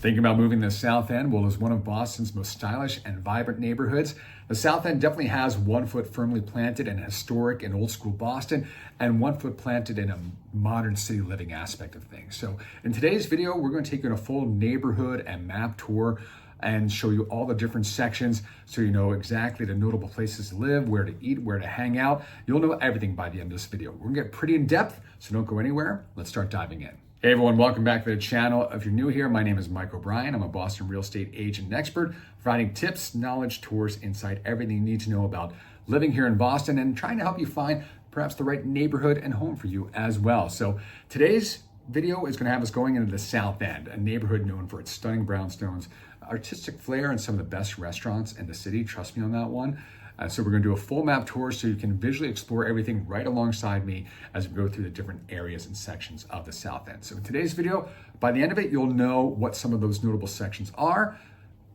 Thinking about moving to the South End? Well, as one of Boston's most stylish and vibrant neighborhoods, the South End definitely has one foot firmly planted in historic and old school Boston and one foot planted in a modern city living aspect of things. So in today's video, we're going to take you on a full neighborhood and map tour and show you all the different sections so you know exactly the notable places to live, where to eat, where to hang out. You'll know everything by the end of this video. We're going to get pretty in depth, so don't go anywhere. Let's start diving in. Hey everyone, welcome back to the channel. If you're new here, my name is Mike O'Brien. I'm a Boston real estate agent and expert, providing tips, knowledge, tours, insight, everything you need to know about living here in Boston and trying to help you find perhaps the right neighborhood and home for you as well. So today's video is going to have us going into the South End, a neighborhood known for its stunning brownstones, artistic flair, and some of the best restaurants in the city. Trust me on that one. So we're going to do a full map tour so you can visually explore everything right alongside me as we go through the different areas and sections of the South End. So in today's video, by the end of it, you'll know what some of those notable sections are,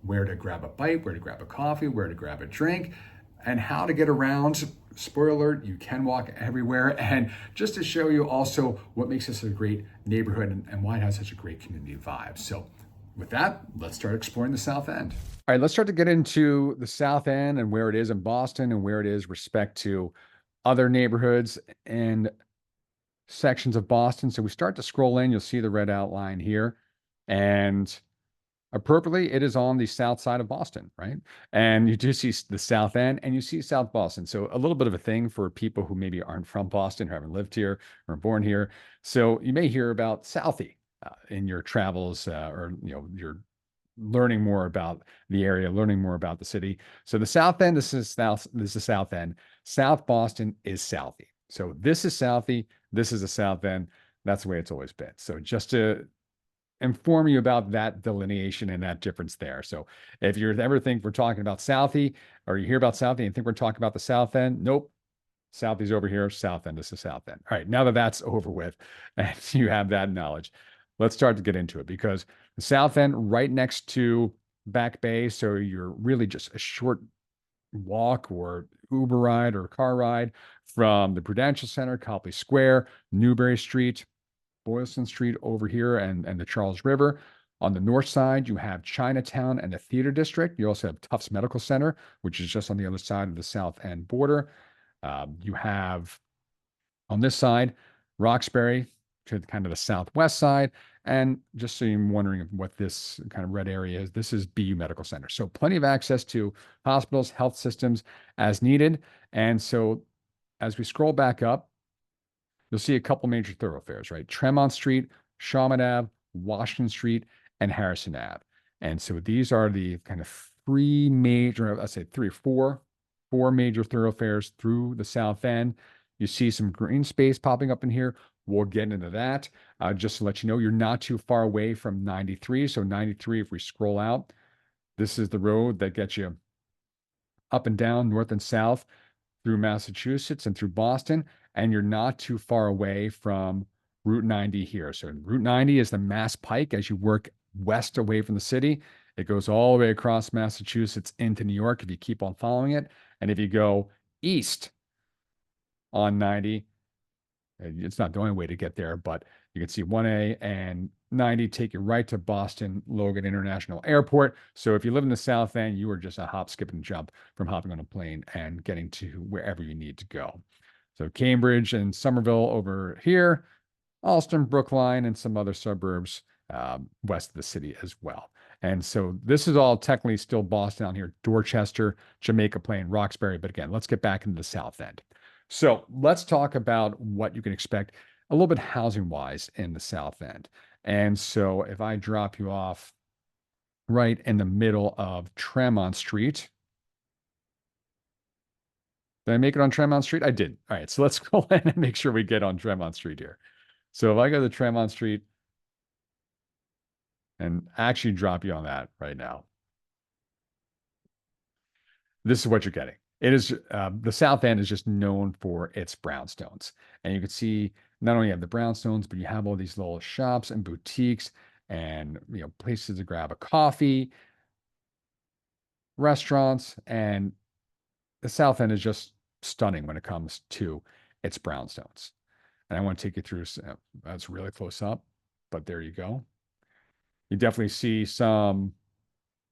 where to grab a bite, where to grab a coffee, where to grab a drink, and how to get around. Spoiler alert, you can walk everywhere. And just to show you also what makes this a great neighborhood and why it has such a great community vibe. So with that, let's start exploring the South End. All right, let's start to get into the South End and where it is in Boston and where it is respect to other neighborhoods and sections of Boston. So we start to scroll in, you'll see the red outline here. And appropriately, it is on the south side of Boston, right? And you do see the South End and you see South Boston. So a little bit of a thing for people who maybe aren't from Boston, who haven't lived here or born here. So you may hear about Southie in your travels or you're learning more about the area, learning more about the city. So the South End, this is the South End. South Boston is Southie. So this is Southie, this is the South End. That's the way it's always been. So just to inform you about that delineation and that difference there. So if you ever think we're talking about Southie, or you hear about Southie and think we're talking about the South End, nope. Southie's over here, South End is the South End. All right, now that that's over with and you have that knowledge, let's start to get into it, because the South End right next to Back Bay, so you're really just a short walk or Uber ride or car ride from the Prudential Center, Copley Square, Newbury Street, Boylston Street over here, and the Charles River. On the north side, you have Chinatown and the Theater District. You also have Tufts Medical Center, which is just on the other side of the South End border. You have on this side, Roxbury to kind of the southwest side. And just so you're wondering what this kind of red area is, this is BU Medical Center. So plenty of access to hospitals, health systems as needed. And so as we scroll back up, you'll see a couple major thoroughfares, right? Tremont Street, Shawmut Ave, Washington Street, and Harrison Ave. And so these are the kind of four major thoroughfares through the South End. You see some green space popping up in here. We'll get into that. Just to let you know, you're not too far away from 93. So 93, if we scroll out, this is the road that gets you up and down, north and south through Massachusetts and through Boston. And you're not too far away from Route 90 here. So Route 90 is the Mass Pike as you work west away from the city. It goes all the way across Massachusetts into New York if you keep on following it. And if you go east on 90, it's not the only way to get there, but you can see 1A and 90 take you right to Boston Logan International Airport. So if you live in the South End, you are just a hop, skip, and jump from hopping on a plane and getting to wherever you need to go. So Cambridge and Somerville over here, Allston, Brookline, and some other suburbs west of the city as well. And so this is all technically still Boston down here, Dorchester, Jamaica Plain, Roxbury. But again, let's get back into the South End. So let's talk about what you can expect a little bit housing-wise in the South End. And so if I drop you off right in the middle of Tremont Street, did I make it on Tremont Street? I did. All right, so let's go in and make sure we get on Tremont Street here. So if I go to Tremont Street and actually drop you on that right now, this is what you're getting. It is the South End is just known for its brownstones. And you can see not only have the brownstones, but you have all these little shops and boutiques and places to grab a coffee, restaurants, and the South End is just stunning when it comes to its brownstones. And I want to take you through, that's really close up, but there you go. You definitely see some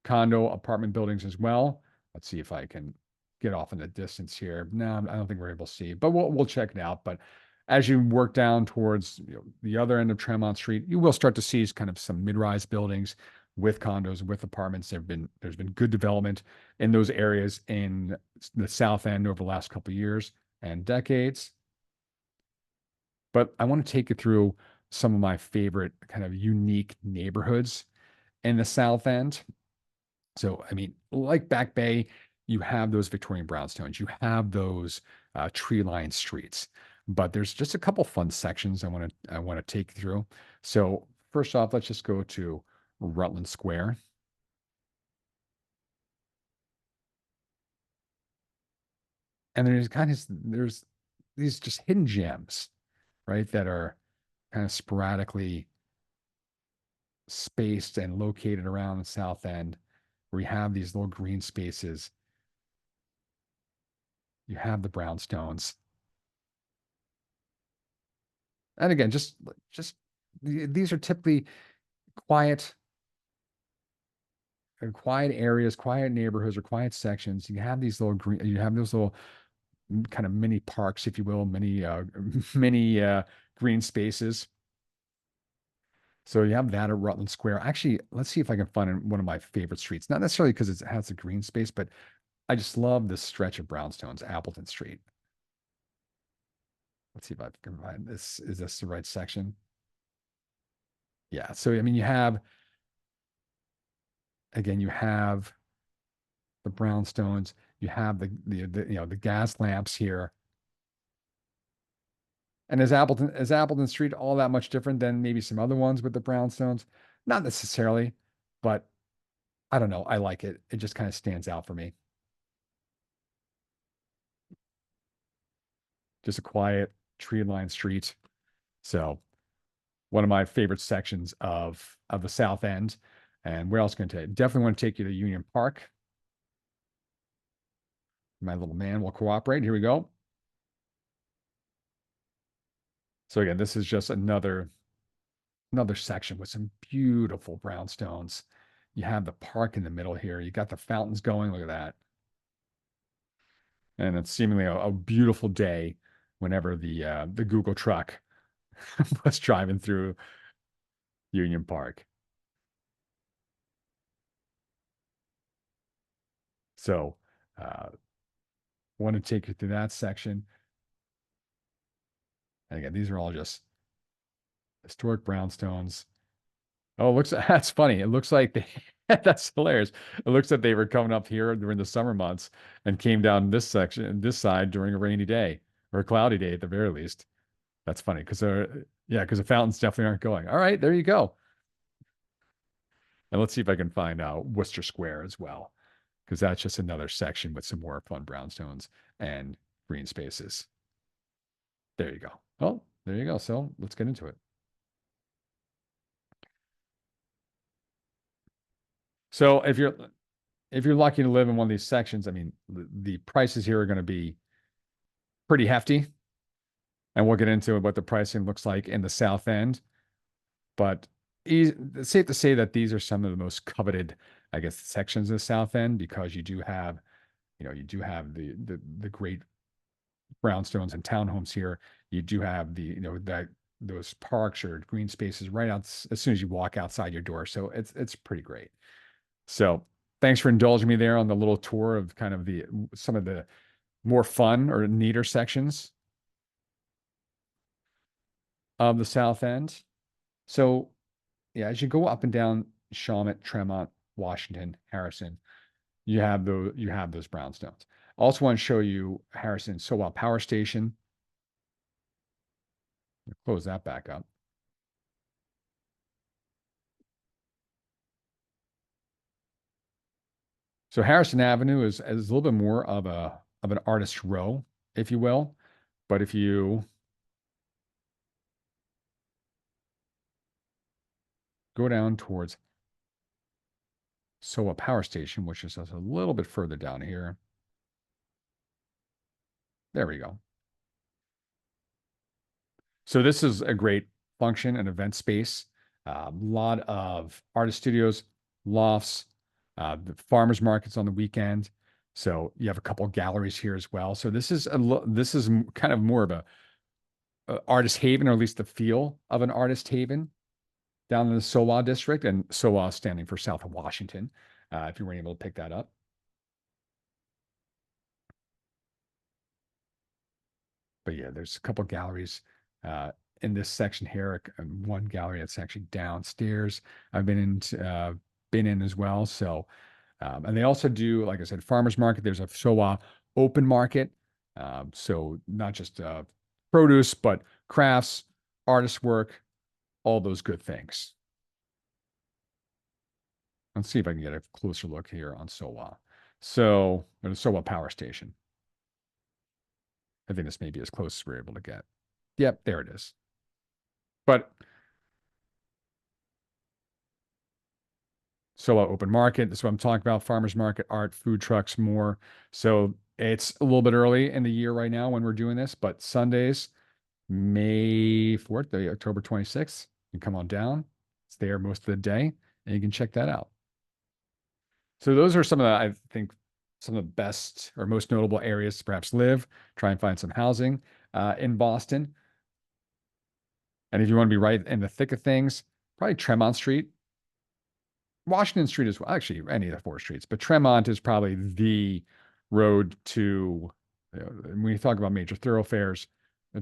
condo apartment buildings as well. Let's see if I can get off in the distance here. No, I don't think we're able to see, but we'll check it out. But as you work down towards the other end of Tremont Street, you will start to see kind of some mid-rise buildings with condos, with apartments. There's been good development in those areas in the South End over the last couple of years and decades. But I want to take you through some of my favorite kind of unique neighborhoods in the South End. So, I mean, like Back Bay, you have those Victorian brownstones, you have those tree-lined streets, but there's just a couple fun sections I want to take you through. So, first off, let's just go to Rutland Square, and there's these just hidden gems, right, that are kind of sporadically spaced and located around the South End, where you have these little green spaces, you have the brownstones. And again, just these are typically quiet quiet areas, quiet neighborhoods, or quiet sections. You have these little green, you have those little kind of mini parks, if you will, mini mini green spaces. So you have that at Rutland Square. Actually, let's see if I can find one of my favorite streets. Not necessarily because it has a green space, but I just love this stretch of brownstones, Appleton Street. Let's see if I can find this. Is this the right section? Yeah. So I mean, you have again, you have the brownstones. You have the gas lamps here. And is Appleton Street all that much different than maybe some other ones with the brownstones? Not necessarily, but I don't know. I like it. It just kind of stands out for me. Just a quiet tree-lined street. So one of my favorite sections of the South End. And where else can I take? Definitely want to take you to Union Park. My little man will cooperate. Here we go. So again, this is just another section with some beautiful brownstones. You have the park in the middle here. You got the fountains going. Look at that. And it's seemingly a beautiful day whenever the Google truck was driving through Union Park. So, want to take you through that section. And again, these are all just historic brownstones. Oh, it looks that's funny. It looks like they that's hilarious. It looks like they were coming up here during the summer months and came down this section, this side during a rainy day or a cloudy day at the very least. That's funny because yeah, because the fountains definitely aren't going. All right, there you go. And let's see if I can find Worcester Square as well, because that's just another section with some more fun brownstones and green spaces. There you go. Oh, there you go. So let's get into it. So if you're lucky to live in one of these sections, I mean, the prices here are going to be pretty hefty, and we'll get into what the pricing looks like in the South End. But it's safe to say that these are some of the most coveted, I guess, sections of the South End because you do have the great brownstones and townhomes here. You do have that those parks or green spaces right out as soon as you walk outside your door. So it's pretty great. So thanks for indulging me there on the little tour of kind of the some of the more fun or neater sections of the South End. So yeah, as you go up and down Shawmut, Tremont, Washington, Harrison, you have those brownstones. I also want to show you Harrison Sowell Power Station. Close that back up. So Harrison Avenue is a little bit more of an artist row, if you will. But if you go down towards Sowell Power Station, which is just a little bit further down here, there we go. So this is a great function and event space. A lot of artist studios, lofts, the farmers markets on the weekend. So you have a couple galleries here as well. So this is kind of more of a artist haven, or at least the feel of an artist haven down in the SoWa district, and SoWa standing for South of Washington. If you weren't able to pick that up. But yeah, there's a couple galleries uh, in this section here. One gallery that's actually downstairs. I've been in as well. So, and they also do, like I said, farmers market. There's a SoWa open market. So not just produce, but crafts, artist work, all those good things. Let's see if I can get a closer look here on SoWa. So, the SoWa power station. I think this may be as close as we're able to get. Yep, there it is. But SoWa open market, that's what I'm talking about. Farmers market, art, food trucks, more. So it's a little bit early in the year right now when we're doing this, but Sundays, May 4th, the October 26th, you can come on down. It's there most of the day, and you can check that out. So those are some of the, I think, some of the best or most notable areas to perhaps live, try and find some housing in Boston. And if you want to be right in the thick of things, probably Tremont Street, Washington Street as well. Actually, any of the four streets, but Tremont is probably the road to, when you talk about major thoroughfares,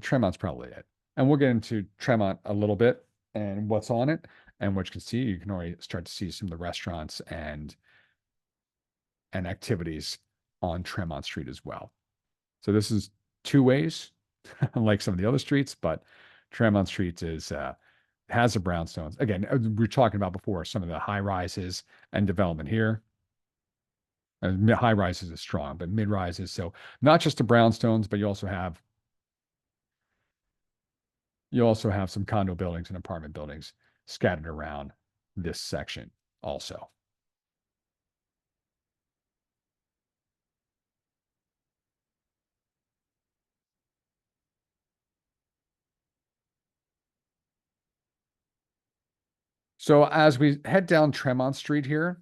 Tremont's probably it. And we'll get into Tremont a little bit and what's on it, and what you can see. You can already start to see some of the restaurants and activities on Tremont Street as well. So this is two ways, unlike some of the other streets, but Tremont Street has the brownstones. Again, we were talking about before some of the high rises and development here. High rises is strong, but mid rises. So not just the brownstones, but you also have some condo buildings and apartment buildings scattered around this section also. So as we head down Tremont Street here,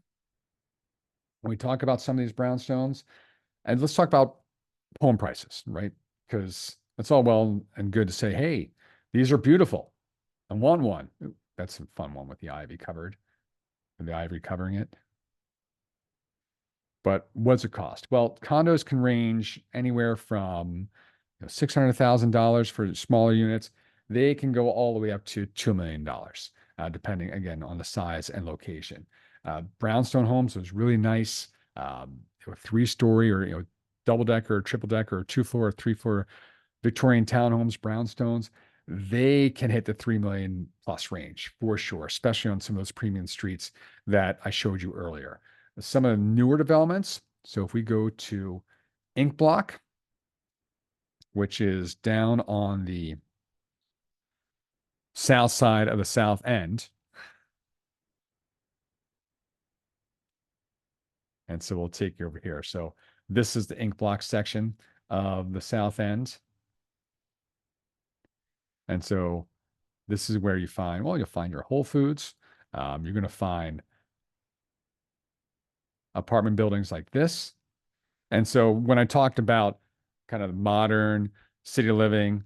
when we talk about some of these brownstones, and let's talk about home prices, right? Because it's all well and good to say, hey, these are beautiful. I want one. Ooh, that's a fun one with the ivy covered, and the ivory covering it. But what's it cost? Well, condos can range anywhere from $600,000 for smaller units. They can go all the way up to $2 million, depending again on the size and location. Brownstone homes was really nice, 3-story or double decker, triple decker, 2-floor, 3-floor Victorian townhomes, brownstones. They can hit the 3 million plus range for sure, especially on some of those premium streets that I showed you earlier. Some of the newer developments. So if we go to Ink Block, which is down on the south side of the South End. And so we'll take you over here. So this is the Ink Block section of the South End. And so this is where you'll find your Whole Foods. You're going to find apartment buildings like this. And so when I talked about kind of modern city living,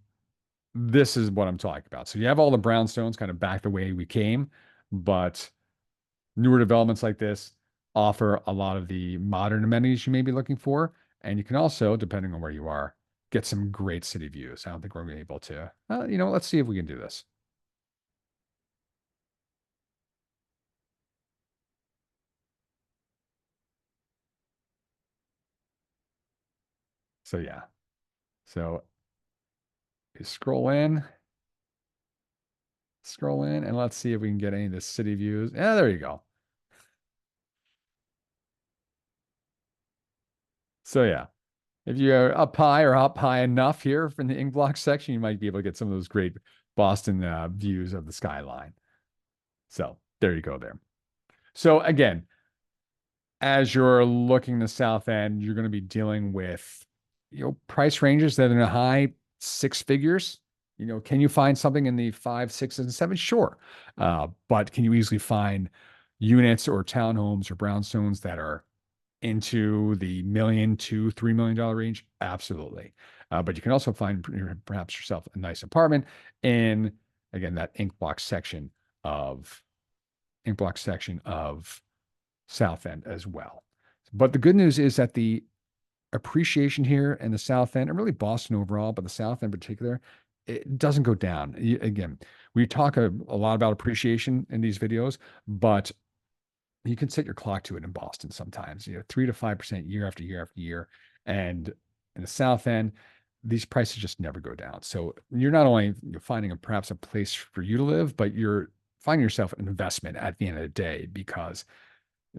this is what I'm talking about. So you have all the brownstones kind of back the way we came, but newer developments like this offer a lot of the modern amenities you may be looking for. And you can also, depending on where you are, get some great city views. I don't think we're going to be able to, let's see if we can do this. So yeah. So you scroll in, and let's see if we can get any of the city views. Yeah, there you go. So yeah, if you're up high enough here from the ink block section, you might be able to get some of those great Boston views of the skyline. So there you go there. So again, as you're looking the South End, you're going to be dealing with, price ranges that are in the high six figures Can you find something in the five, sixes, and seven? Sure. But can you easily find units or townhomes or brownstones that are into the $1 million to $3 million range? Absolutely. But you can also find perhaps yourself a nice apartment in, again, that of ink block section of South End as well. But the good news is that the appreciation here in the South End, and really Boston overall, but the South End in particular, it doesn't go down. Again, we talk a lot about appreciation in these videos, but you can set your clock to it in Boston sometimes, 3 to 5% year after year after year. And in the South End, these prices just never go down. So you're not only finding perhaps a place for you to live, but you're finding yourself an investment at the end of the day, because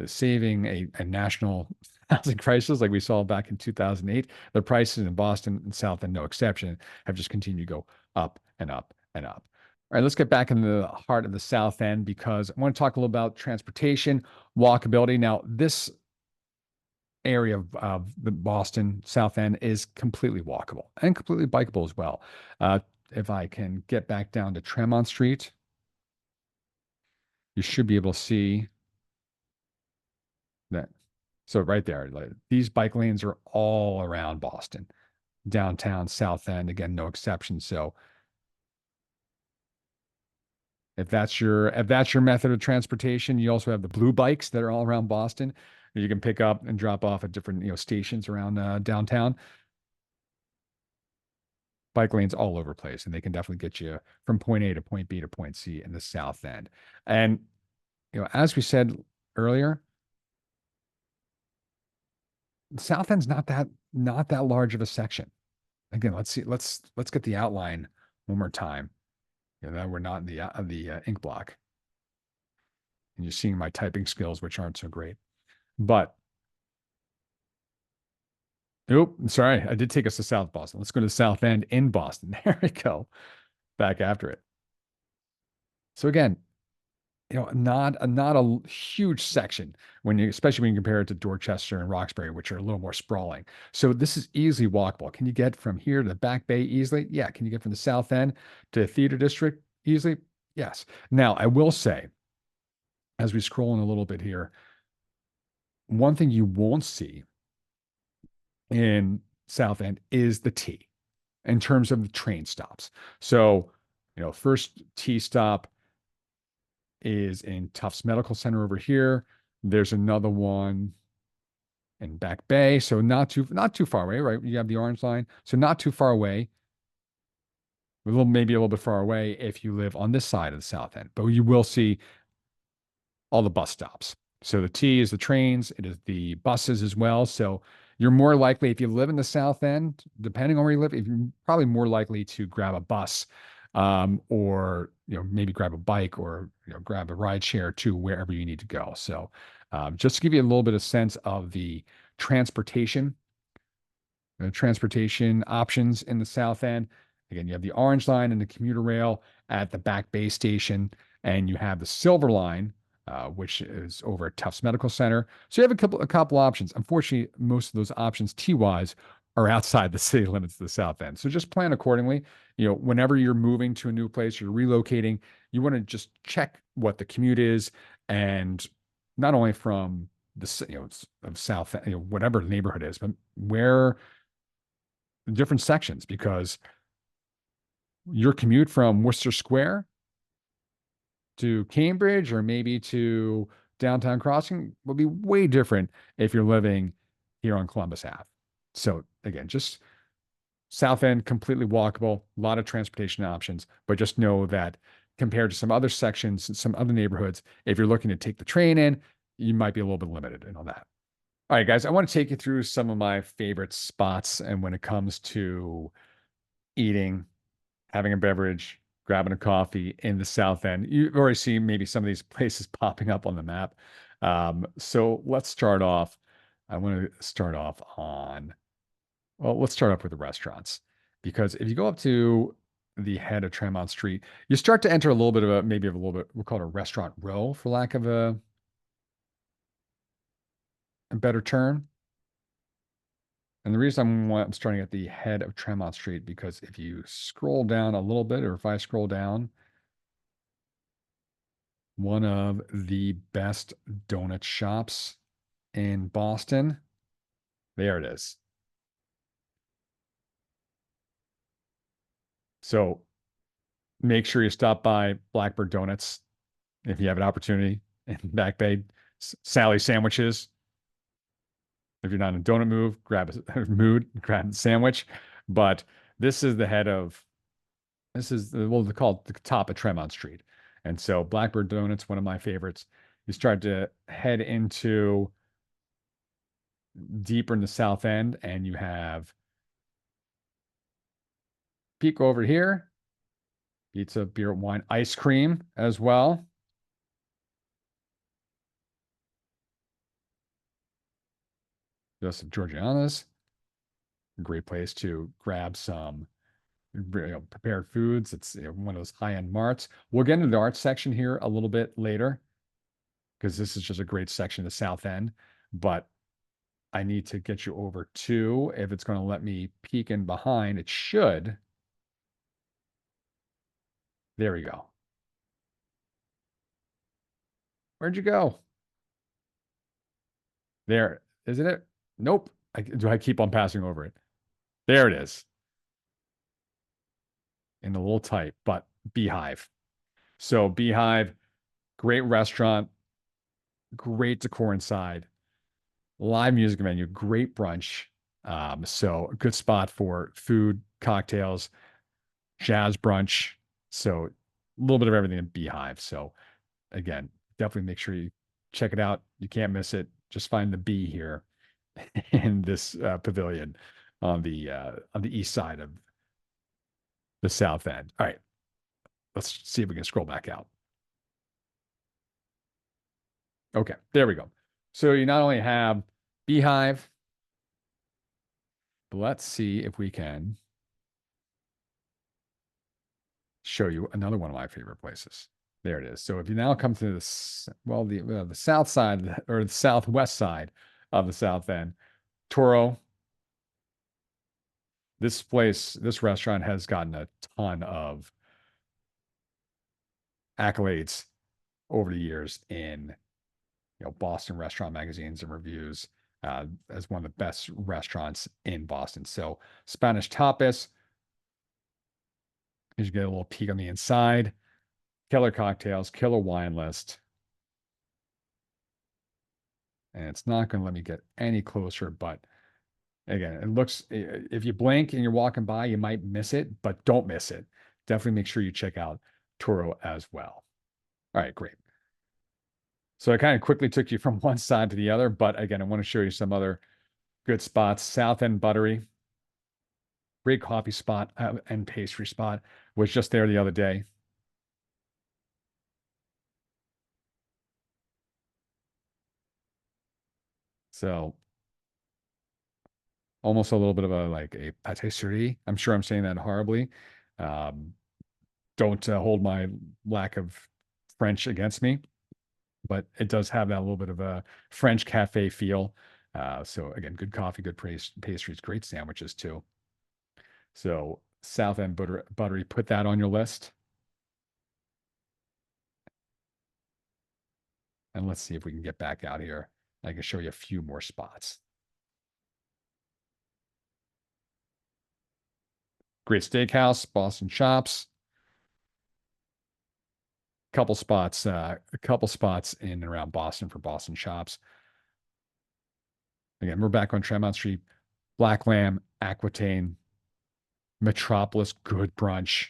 saving a national housing crisis like we saw back in 2008, the prices in Boston and South End, no exception, have just continued to go up and up and up. All right, let's get back in the heart of the South End, because I want to talk a little about transportation, walkability. Now, this area of the Boston South End is completely walkable and completely bikeable as well. If I can get back down to Tremont Street, you should be able to see that. So right there, like, these bike lanes are all around Boston, downtown, South End, again, no exception. So if that's your method of transportation, you also have the blue bikes that are all around Boston that you can pick up and drop off at different stations around downtown. Bike lanes all over the place, and they can definitely get you from point A to point B to point C in the South End. And as we said earlier, the South End's not that large of a section. Again, let's see. Let's get the outline one more time. That we're not in the ink block, and you're seeing my typing skills, which aren't so great. But oh, sorry, I did take us to South Boston. Let's go to the South End in Boston. There we go. Back after it. So again, not a huge section especially when you compare it to Dorchester and Roxbury, which are a little more sprawling. So this is easily walkable. Can you get from here to the Back Bay easily? Yeah. Can you get from the South End to the Theater District easily? Yes. Now, I will say, as we scroll in a little bit here, one thing you won't see in South End is the T in terms of the train stops. So, first T stop is in Tufts Medical Center over here. There's another one in Back Bay, so not too far away, right? You have the Orange Line, so not too far away. Maybe a little bit far away if you live on this side of the South End, but you will see all the bus stops. So the T is the trains, it is the buses as well. So you're more likely, if you live in the South End, depending on where you live, you're probably more likely to grab a bus, or maybe grab a bike, or grab a ride share to wherever you need to go. So just to give you a little bit of sense of the transportation transportation options in the South End. Again, you have the Orange Line and the commuter rail at the Back Bay Station, and you have the Silver Line, which is over at Tufts Medical Center. So you have a couple options. Unfortunately, most of those options T-wise are outside the city limits of the South End. So just plan accordingly. Whenever you're moving to a new place, you're relocating, you want to just check what the commute is, and not only from of South, whatever the neighborhood is, but where different sections, because your commute from Worcester Square to Cambridge or maybe to downtown Crossing will be way different if you're living here on Columbus Ave. So again, just South End, completely walkable, a lot of transportation options, but just know that compared to some other sections, some other neighborhoods, if you're looking to take the train in, you might be a little bit limited in on that. All right, guys, I want to take you through some of my favorite spots. And when it comes to eating, having a beverage, grabbing a coffee in the South End, you've already seen maybe some of these places popping up on the map. So let's start off. I want to start off let's start off with the restaurants, because if you go up to the head of Tremont Street, you start to enter a little bit of we'll call it a restaurant row, for lack of a better term. And the reason I'm starting at the head of Tremont Street, because if you scroll down a little bit, or if I scroll down, one of the best donut shops in Boston, there it is. So make sure you stop by Blackbird Donuts if you have an opportunity in Back Bay. Sally sandwiches. If you're not in a donut grab a sandwich. But this is the head of this is well, they call it the top of Tremont Street. And so Blackbird Donuts, one of my favorites. You start to head into deeper in the south end, and you have peek over here, pizza, beer, wine, ice cream as well. Joseph Georgiana's, a great place to grab some prepared foods. It's one of those high-end marts. We'll get into the art section here a little bit later because this is just a great section of the south end. But I need to get you over to, if it's going to let me peek in behind, it should. There we go. Where'd you go? There, isn't it? Nope. Do I keep on passing over it? There it is. In a little tight, but Beehive. So Beehive, great restaurant, great decor inside, live music venue, great brunch. So a good spot for food, cocktails, jazz brunch. So a little bit of everything in Beehive. So again, definitely make sure you check it out. You can't miss it. Just find the bee here in this pavilion on the east side of the south end. All right, let's see if we can scroll back out. Okay, there we go. So you not only have Beehive, but let's see if we can show you another one of my favorite places. There it is. So if you now come to this, well, the south side or the southwest side of the south end, Toro. This restaurant has gotten a ton of accolades over the years in Boston restaurant magazines and reviews as one of the best restaurants in Boston. So Spanish tapas, you get a little peek on the inside, killer cocktails, killer wine list. And it's not going to let me get any closer, but again, it looks, if you blink and you're walking by, you might miss it, but don't miss it. Definitely make sure you check out Toro as well. All right, great. So I kind of quickly took you from one side to the other, but again, I want to show you some other good spots. South End Buttery, great coffee spot and pastry spot. Was just there the other day. So almost a little bit of a patisserie. I'm sure I'm saying that horribly. Um, don't hold my lack of French against me, but it does have that little bit of a French cafe feel. So again, good coffee, good pastries, great sandwiches too. So South End Buttery, put that on your list. And let's see if we can get back out here. I can show you a few more spots. Great steakhouse, Boston Chops. A couple spots in and around Boston for Boston Chops. Again, we're back on Tremont Street. Black Lamb, Aquitaine, Metropolis, good brunch,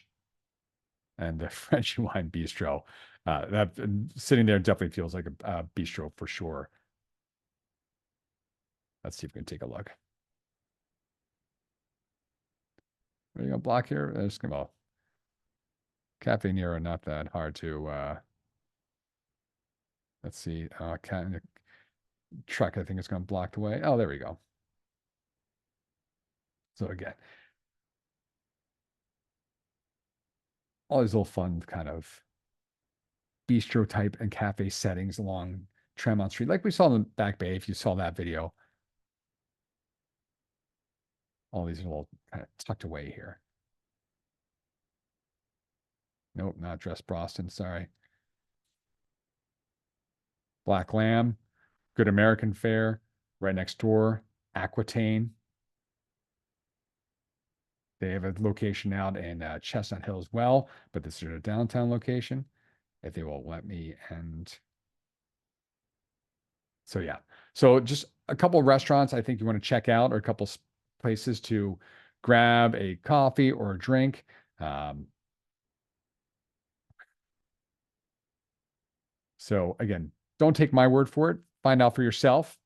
and the French Wine Bistro. That sitting there definitely feels like a bistro for sure. Let's see if we can take a look. Are you gonna block here? There's well, Cafe Nero, not that hard to. Let's see. Kind of truck, I think, is going to block the way. Oh, there we go. So again, all these little fun kind of bistro type and cafe settings along Tremont Street, like we saw in the Back Bay. If you saw that video, All these are a little kind of tucked away here. Nope, not Dress Boston. Sorry. Black Lamb, Good American Fare, right next door. Aquitaine. They have a location out in Chestnut Hill as well, but this is a downtown location. If they will let me. And so, yeah. So, just a couple of restaurants I think you want to check out, or a couple places to grab a coffee or a drink. Um, so, again, don't take my word for it. Find out for yourself.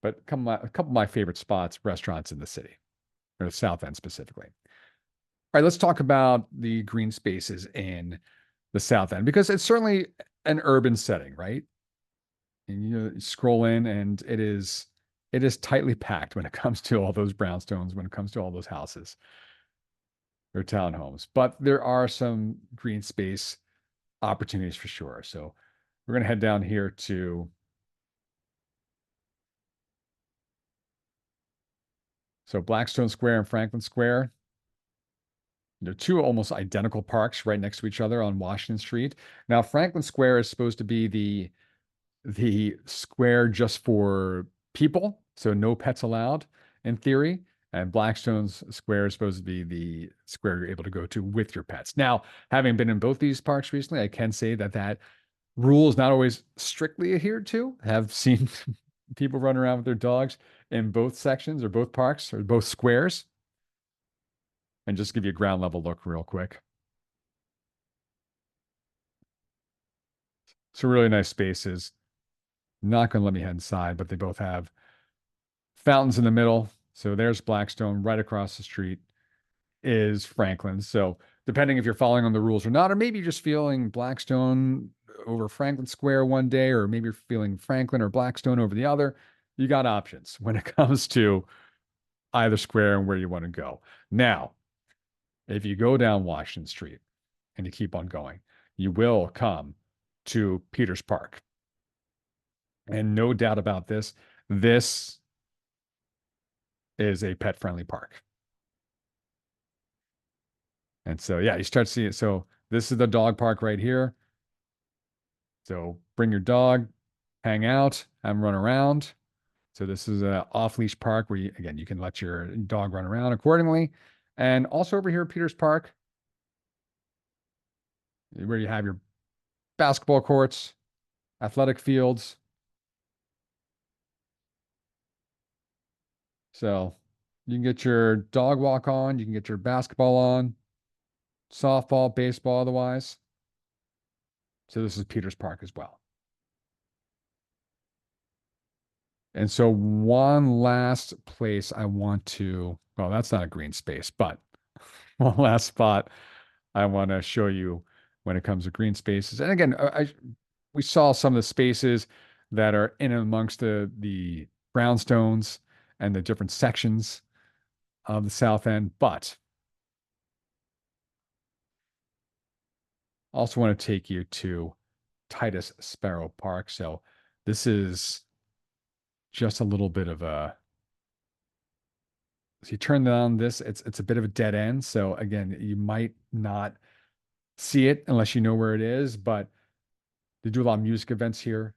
But a couple of my favorite spots, restaurants in the city, or the South End specifically. All right, let's talk about the green spaces in the South End because it's certainly an urban setting, right? And you scroll in and it is tightly packed when it comes to all those brownstones, when it comes to all those houses or townhomes. But there are some green space opportunities for sure. So we're going to head down here to Blackstone Square and Franklin Square. They're two almost identical parks right next to each other on Washington Street. Now, Franklin Square is supposed to be the square just for people, so no pets allowed in theory. And Blackstone's Square is supposed to be the square you're able to go to with your pets. Now, having been in both these parks recently, I can say that rule is not always strictly adhered to. I have seen people run around with their dogs in both sections or both parks or both squares. And just give you a ground level look real quick. So really nice spaces. Not going to let me head inside, but they both have fountains in the middle. So there's Blackstone. Right across the street is Franklin. So depending if you're following on the rules or not, or maybe you're just feeling Blackstone over Franklin Square one day, or maybe you're feeling Franklin or Blackstone over the other, you got options when it comes to either square and where you want to go. Now, if you go down Washington Street and you keep on going, you will come to Peters Park. And no doubt about this is a pet friendly park. And so, yeah, you start seeing it. So, this is the dog park right here. So, bring your dog, hang out, have them run around. So, this is a off leash park where you can let your dog run around accordingly. And also over here at Peters Park, where you have your basketball courts, athletic fields. So, you can get your dog walk on, you can get your basketball on, softball, baseball, otherwise. So this is Peters Park as well. And so one last place I want to, well, that's not a green space, but one last spot I want to show you when it comes to green spaces. And again, we saw some of the spaces that are in and amongst the brownstones and the different sections of the South End, but also want to take you to Titus Sparrow Park. So this is just a little bit of a, so you turn down this, it's a bit of a dead end. So again, you might not see it unless you know where it is, but they do a lot of music events here.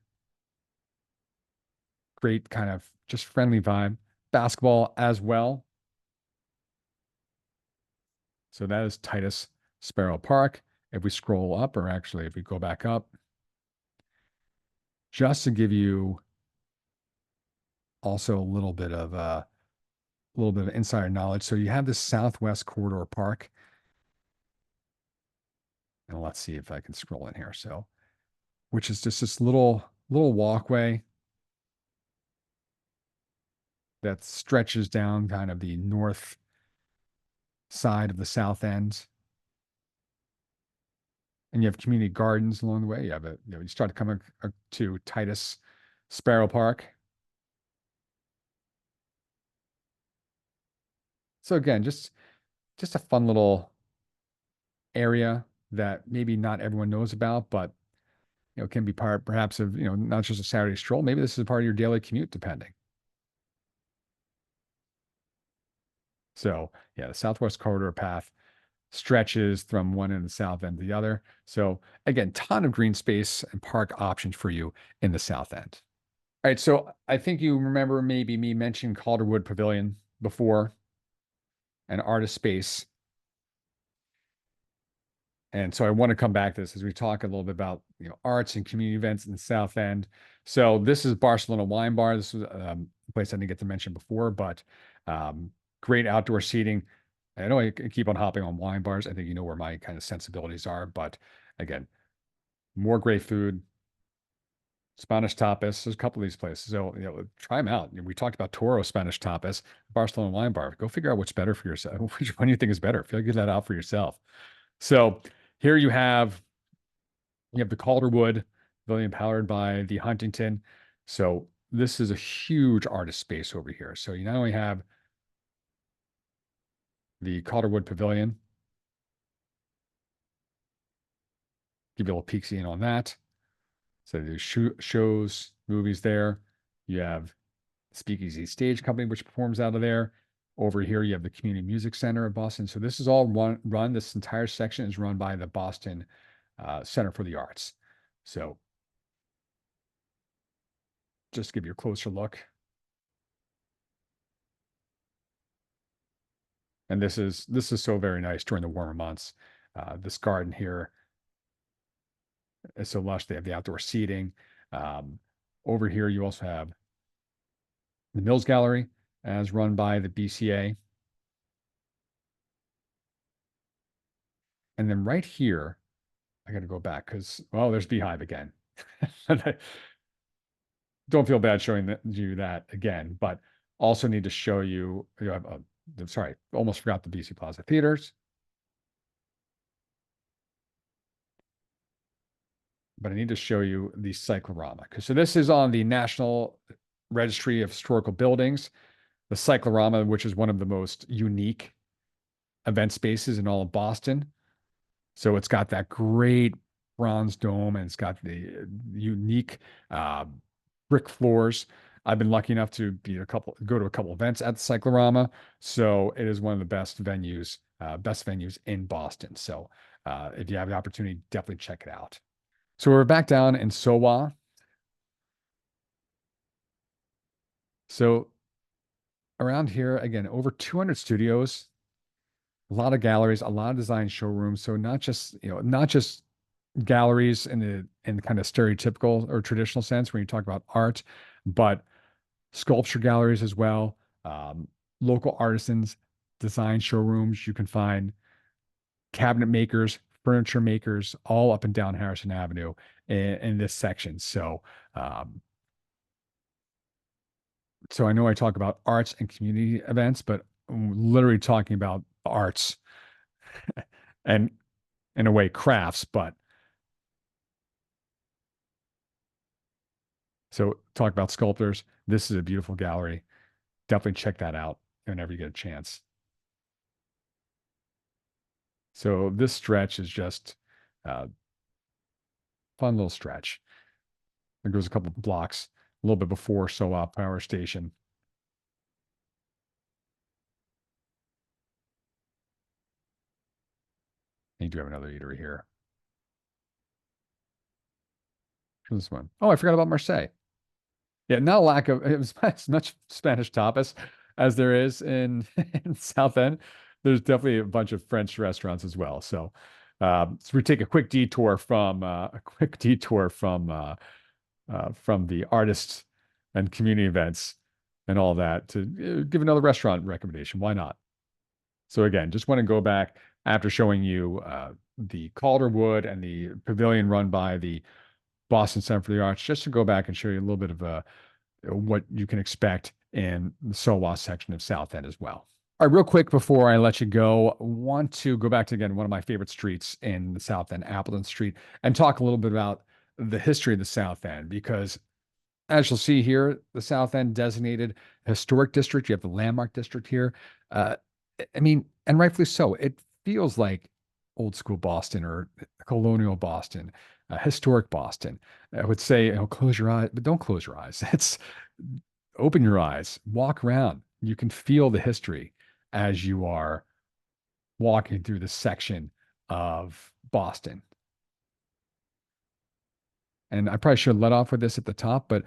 Great kind of just friendly vibe. Basketball as well. So that is Titus Sparrow Park. If we scroll up, or actually if we go back up, just to give you also a little bit of insider knowledge. So you have this Southwest Corridor Park. And let's see if I can scroll in here. So, which is just this little walkway that stretches down kind of the north side of the South End. And you have community gardens along the way. You have you start to come to Titus Sparrow Park. So again, just a fun little area that maybe not everyone knows about, but can be part perhaps of, not just a Saturday stroll. Maybe this is a part of your daily commute, depending. So yeah, the Southwest Corridor path stretches from one end of the south end to the other. So again, ton of green space and park options for you in the south end. All right, so I think you remember maybe me mentioning Calderwood Pavilion before, an artist space. And so I want to come back to this as we talk a little bit about arts and community events in the South End. So this is Barcelona Wine Bar. This was a place I didn't get to mention before, but um, great outdoor seating. I know I keep on hopping on wine bars. I think you know where my kind of sensibilities are, but again, more great food, Spanish tapas. There's a couple of these places, so try them out. We talked about Toro Spanish tapas, Barcelona Wine Bar. Go figure out what's better for yourself. Which one you think is better? Figure that out for yourself. So here you have the Calderwood Pavilion powered by the Huntington. So this is a huge artist space over here. So you not only have the Calderwood Pavilion, give you a little peek in on that. So there's shows, movies there. You have Speakeasy Stage Company, which performs out of there. Over here, you have the Community Music Center of Boston. So this is all run. This entire section is run by the Boston Center for the Arts. So just give you a closer look. And this is so very nice during the warmer months. This garden here is so lush. They have the outdoor seating. Um, Over here, you also have the Mills Gallery, as run by the BCA. And then right here, I got to go back because, well, there's Beehive again. Don't feel bad showing you that again, but also need to show you, sorry, almost forgot the BC Plaza Theaters. But I need to show you the cyclorama. So this is on the National Registry of Historical Buildings, the cyclorama, which is one of the most unique event spaces in all of Boston. So it's got that great bronze dome and it's got the unique uh, brick floors. I've been lucky enough to go to a couple events at the cyclorama. So it is one of the best venues in Boston. So if you have the opportunity, definitely check it out. So we're back down in SoWa. So around here, again, over 200 studios, a lot of galleries, a lot of design showrooms. So not just galleries in the kind of stereotypical or traditional sense when you talk about art, but sculpture galleries as well. Local artisans, design showrooms. You can find cabinet makers, furniture makers, all up and down Harrison Avenue in this section. Um, so I know I talk about arts and community events, but I'm literally talking about arts and in a way crafts, but so talk about sculptors. This is a beautiful gallery. Definitely check that out whenever you get a chance. So this stretch is just a fun little stretch. It goes a couple of blocks, a little bit before SoWa Power Station. And you do have another eatery here. This one. Oh, I forgot about Marseille. Yeah, not a lack of it was as much Spanish tapas as there is in, in South End. There's definitely a bunch of French restaurants as well. So we take a quick detour from the artists and community events and all that to give another restaurant recommendation. Why not? So again, just want to go back after showing you the Calderwood and the pavilion run by the Boston Center for the Arts, just to go back and show you a little bit of what you can expect in the SoWa section of South End as well. All right, real quick before I let you go, I want to go back to again one of my favorite streets in the South End, Appleton Street, and talk a little bit about the history of the South End because as you'll see here, the South End designated historic district. You have the landmark district here. Uh, I mean, and rightfully so. It feels like old school Boston or colonial Boston, historic Boston. I would say, close your eyes, but don't close your eyes. It's open your eyes, walk around. You can feel the history. as you are walking through this section of Boston. And I probably should let off with this at the top, but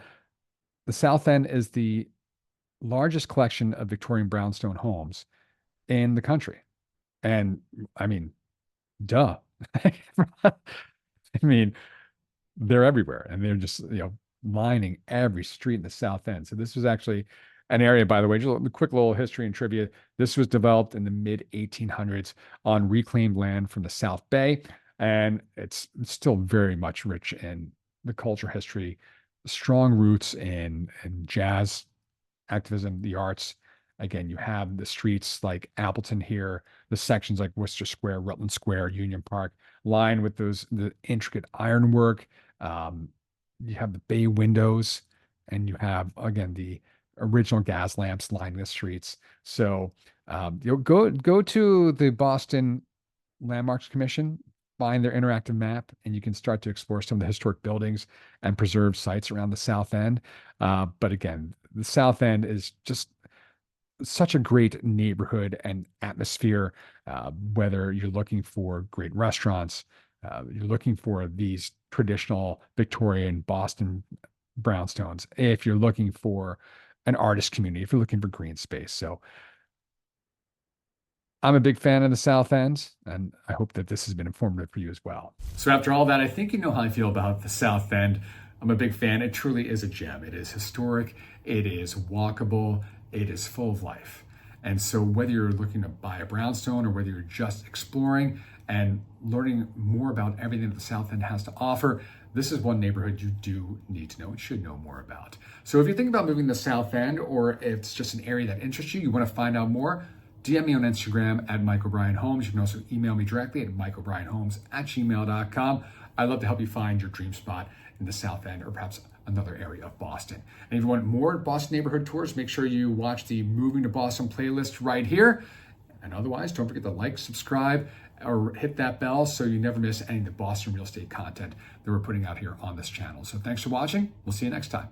the South End is the largest collection of Victorian brownstone homes in the country. And I mean, duh. I mean, they're everywhere and they're just, lining every street in the South End. So this was actually an area, by the way, just a quick little history and trivia. This was developed in the mid 1800s on reclaimed land from the South Bay. And it's still very much rich in the culture, history, strong roots in jazz, activism, the arts. Again, you have the streets like Appleton here, the sections like Worcester Square, Rutland Square, Union Park, lined with the intricate ironwork. You have the bay windows, and you have again the original gas lamps lining the streets. So you'll go to the Boston Landmarks Commission, find their interactive map, and you can start to explore some of the historic buildings and preserved sites around the South End. But again, the South End is just such a great neighborhood and atmosphere, whether you're looking for great restaurants, you're looking for these traditional Victorian Boston brownstones, if you're looking for an artist community, if you're looking for green space. So I'm a big fan of the South End, and I hope that this has been informative for you as well. So after all that, I think you know how I feel about the South End. I'm a big fan. It truly is a gem. It is historic. It is walkable. It is full of life. And so whether you're looking to buy a brownstone or whether you're just exploring and learning more about everything that the South End has to offer, this is one neighborhood you do need to know and should know more about. So if you think about moving to the South End, or if it's just an area that interests you, you want to find out more, DM me on Instagram at Mike O'Brien Homes. You can also email me directly at mikeobrienhomes@gmail.com. I'd love to help you find your dream spot in the South End or perhaps another area of Boston. And if you want more Boston neighborhood tours, make sure you watch the Moving to Boston playlist right here. And otherwise, don't forget to like, subscribe, or hit that bell so you never miss any of the Boston real estate content that we're putting out here on this channel. So thanks for watching. We'll see you next time.